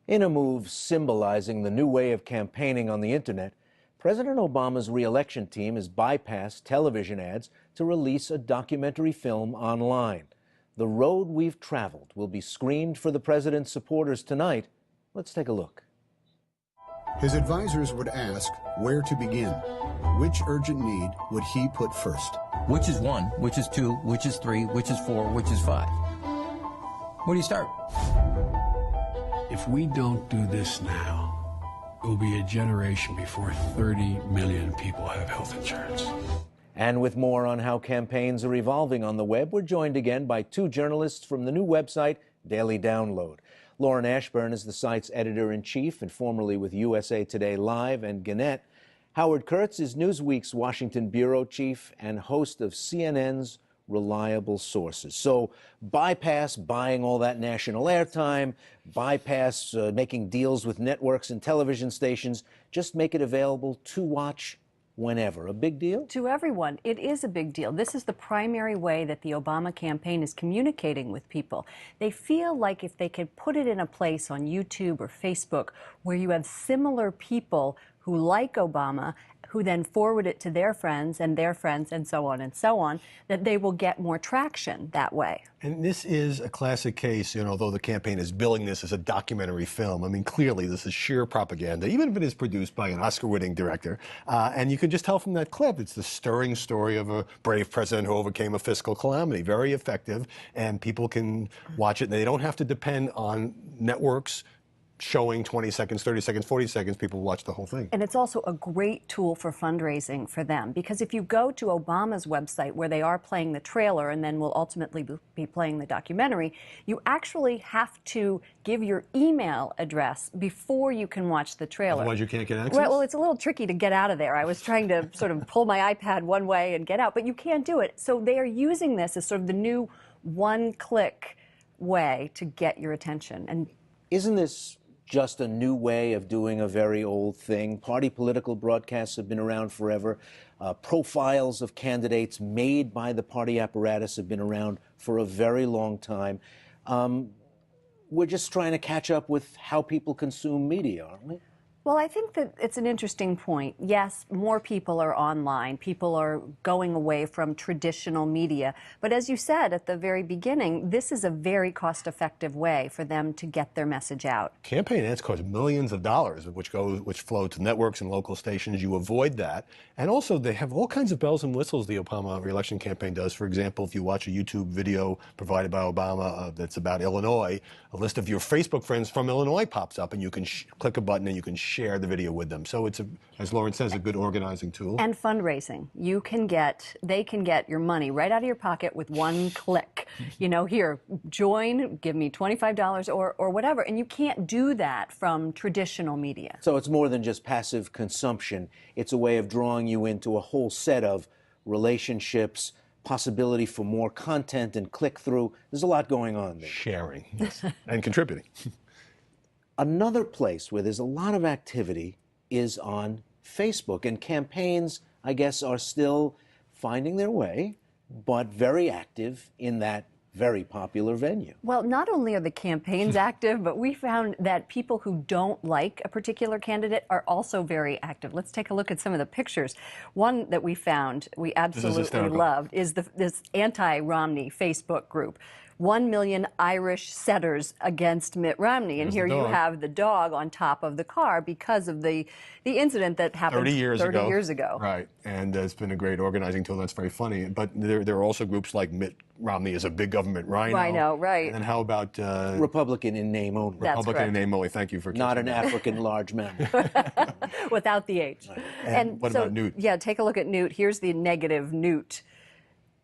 In a move symbolizing the new way of campaigning on the internet, President Obama's re-election team has bypassed television ads to release a documentary film online. The road we've traveled will be screened for the president's supporters tonight. Let's take a look. His advisors would ask where to begin. Which urgent need would he put first? Which is 1, which is 2, which is 3, which is 4, which is 5? Where do you start? If we don't do this now, it will be a generation before 30 million people have health insurance. And with more on how campaigns are evolving on the web, we're joined again by two journalists from the new website, Daily Download. Lauren Ashburn is the site's editor-in-chief and formerly with USA Today Live and Gannett. Howard Kurtz is Newsweek's Washington bureau chief and host of CNN's Reliable Sources. So bypass buying all that national airtime, bypass making deals with networks and television stations, just make it available to watch whenever. A big deal? To everyone, it is a big deal. This is the primary way that the Obama campaign is communicating with people. They feel like if they could put it in a place on YouTube or Facebook where you have similar people who like Obama, who then forward it to their friends and so on, that they will get more traction that way. And this is a classic case, although the campaign is billing this as a documentary film. I mean, clearly this is sheer propaganda, even if it is produced by an Oscar-winning director. And you can just tell from that clip, it's the stirring story of a brave president who overcame a fiscal calamity. Very effective, and people can watch it. And they don't have to depend on networks showing 20 seconds, 30 seconds, 40 seconds, people watch the whole thing. And it's also a great tool for fundraising for them, because if you go to Obama's website where they are playing the trailer and then will ultimately be playing the documentary, you actually have to give your email address before you can watch the trailer. Otherwise you can't get access? Well, it's a little tricky to get out of there. I was trying to sort of pull my iPad one way and get out, but you can't do it. So they are using this as sort of the new one-click way to get your attention. And isn't this just a new way of doing a very old thing? Party political broadcasts have been around forever. Profiles of candidates made by the party apparatus have been around for a very long time. We're just trying to catch up with how people consume media, aren't we? Well, I think that it's an interesting point. Yes, more people are online. People are going away from traditional media. But as you said at the very beginning, this is a very cost-effective way for them to get their message out. Campaign ads cost millions of dollars, which flow to networks and local stations. You avoid that. And also, they have all kinds of bells and whistles the Obama re-election campaign does. For example, if you watch a YouTube video provided by Obama that's about Illinois, a list of your Facebook friends from Illinois pops up, and you can click a button and you can share the video with them. So it's, as Lauren says, a good organizing tool. And fundraising. They can get your money right out of your pocket with one click. Here, join, give me $25 or whatever. And you can't do that from traditional media. So it's more than just passive consumption. It's a way of drawing you into a whole set of relationships, possibility for more content and click-through. There's a lot going on there. Sharing, yes. And contributing. Another place where there's a lot of activity is on Facebook, and campaigns, I guess, are still finding their way, but very active in that very popular venue. Well, not only are the campaigns active, but we found that people who don't like a particular candidate are also very active. Let's take a look at some of the pictures. One that we found we absolutely loved is this anti-Romney Facebook group. 1 million Irish setters against Mitt Romney. And here you have the dog on top of the car because of the incident that happened 30 years ago. Right, and it's been a great organizing tool. That's very funny. But there are also groups like Mitt Romney is a big government rhino. Right. And then how about Republican in name only. Republican in name only. Thank you for not an African large man. Without the H. Right. And what about Newt? Yeah, take a look at Newt. Here's the negative Newt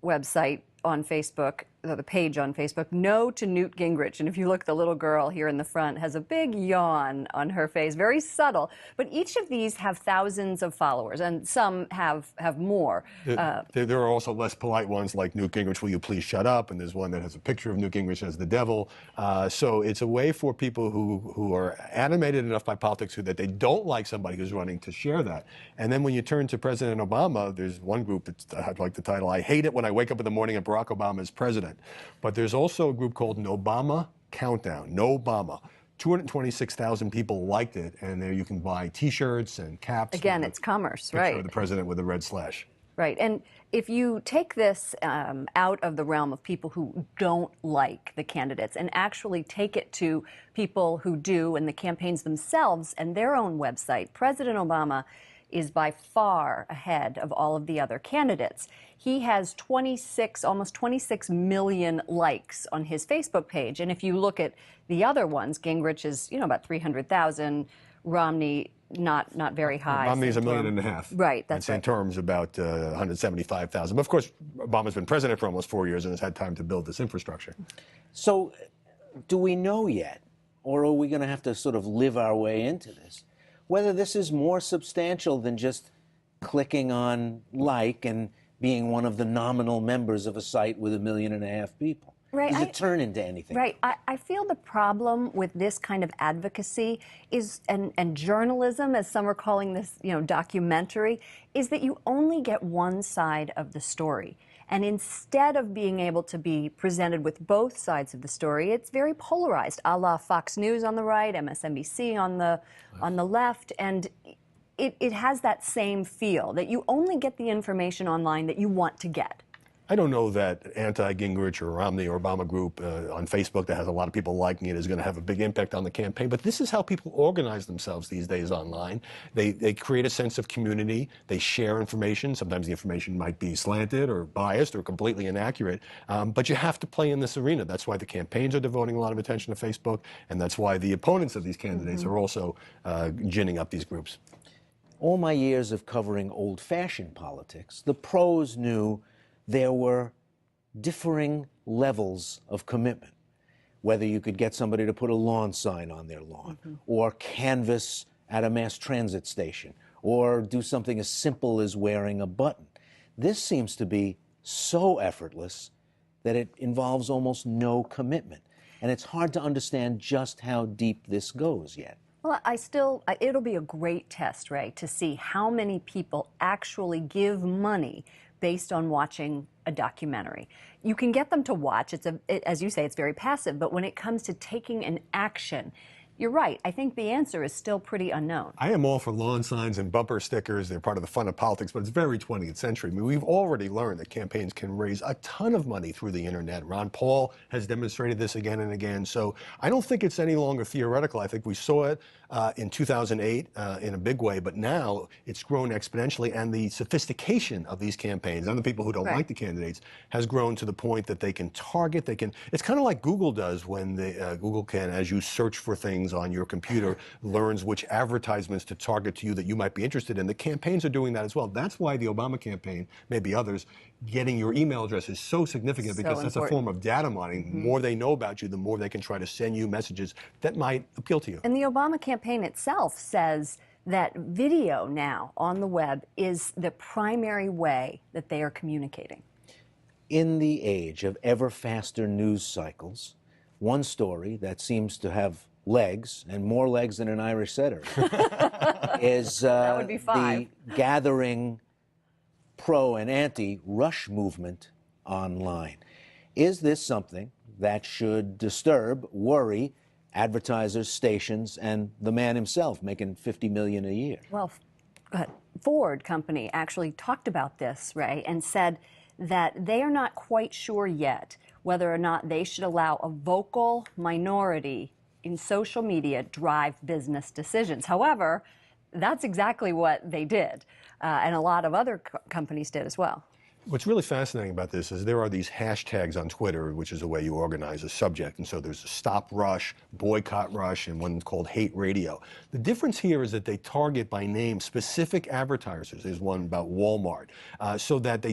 website on Facebook, the page on Facebook, no to Newt Gingrich. And if you look, the little girl here in the front has a big yawn on her face, very subtle. But each of these have thousands of followers, and some have more. There are also less polite ones like Newt Gingrich, will you please shut up? And there's one that has a picture of Newt Gingrich as the devil. So it's a way for people who are animated enough by politics that they don't like somebody who's running to share that. And then when you turn to President Obama, there's one group that's, I'd like the title, I hate it when I wake up in the morning and Barack Obama is president. But there's also a group called Nobama Countdown, Nobama. 226,000 people liked it, and there you can buy T-shirts and caps. Again, it's commerce, picture right? of the president with a red slash. Right, and if you take this out of the realm of people who don't like the candidates and actually take it to people who do and the campaigns themselves and their own website, President Obama is by far ahead of all of the other candidates. He has almost 26 million likes on his Facebook page. And if you look at the other ones, Gingrich is, about 300,000, Romney not very high. Romney's $1.5 million. Right, that's right. and Santorum's about 175,000. But of course, Obama's been president for almost 4 years and has had time to build this infrastructure. So, do we know yet, or are we going to have to sort of live our way into this, whether this is more substantial than just clicking on like and being one of the nominal members of a site with 1.5 million people? Right, Does it turn into anything? Right. I feel the problem with this kind of advocacy is, and journalism, as some are calling this, documentary, is that you only get one side of the story. And instead of being able to be presented with both sides of the story, it's very polarized, a la Fox News on the right, MSNBC on the left, and it has that same feel that you only get the information online that you want to get. I don't know that anti-Gingrich or Romney or Obama group on Facebook that has a lot of people liking it is going to have a big impact on the campaign. But this is how people organize themselves these days online. They create a sense of community. They share information. Sometimes the information might be slanted or biased or completely inaccurate. But you have to play in this arena. That's why the campaigns are devoting a lot of attention to Facebook. And that's why the opponents of these candidates are also ginning up these groups. All my years of covering old-fashioned politics, the pros knew there were differing levels of commitment, whether you could get somebody to put a lawn sign on their lawn, or canvass at a mass transit station, or do something as simple as wearing a button. This seems to be so effortless that it involves almost no commitment, and it's hard to understand just how deep this goes yet. Well, it'll be a great test, Ray, to see how many people actually give money based on watching a documentary. You can get them to watch. As you say, it's very passive, but when it comes to taking an action, you're right. I think the answer is still pretty unknown. I am all for lawn signs and bumper stickers. They're part of the fun of politics, but it's very 20th century. I mean, we've already learned that campaigns can raise a ton of money through the internet. Ron Paul has demonstrated this again and again. So I don't think it's any longer theoretical. I think we saw it in 2008 in a big way, but now it's grown exponentially, and the sophistication of these campaigns and the people who don't like the candidates has grown to the point that they can target. It's kind of like Google does when Google can, as you search for things on your computer, learns which advertisements to target to you that you might be interested in. The campaigns are doing that as well. That's why the Obama campaign, maybe others, getting your email address is so significant, because that's a form of data mining. The more they know about you, the more they can try to send you messages that might appeal to you. And the Obama campaign itself says that video now on the web is the primary way that they are communicating. In the age of ever faster news cycles, one story that seems to have legs, and more legs than an Irish setter, is that would be 5. the gathering pro and anti-Rush movement online. Is this something that should disturb, worry advertisers, stations, and the man himself making $50 million a year? Well, Ford company actually talked about this, Ray, and said that they are not quite sure yet whether or not they should allow a vocal minority in social media drive business decisions. However, that's exactly what they did, and a lot of other companies did as well. What's really fascinating about this is there are these hashtags on Twitter, which is a way you organize a subject. And so there's a Stop Rush, Boycott Rush, and one called Hate Radio. The difference here is that they target by name specific advertisers. There's one about Walmart, so that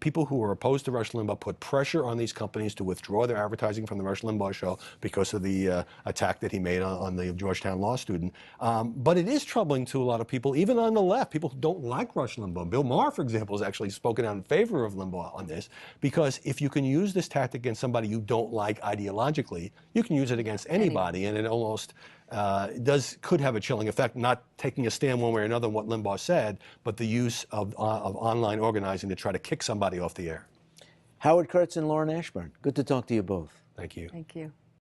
people who are opposed to Rush Limbaugh put pressure on these companies to withdraw their advertising from the Rush Limbaugh show because of the attack that he made on the Georgetown law student. But it is troubling to a lot of people, even on the left, people who don't like Rush Limbaugh. Bill Maher, for example, has actually spoken out in favor of Limbaugh on this, because if you can use this tactic against somebody you don't like ideologically, you can use it against anybody, and it almost could have a chilling effect, not taking a stand one way or another on what Limbaugh said, but the use of online organizing to try to kick somebody off the air. Howard Kurtz and Lauren Ashburn, good to talk to you both. Thank you. Thank you.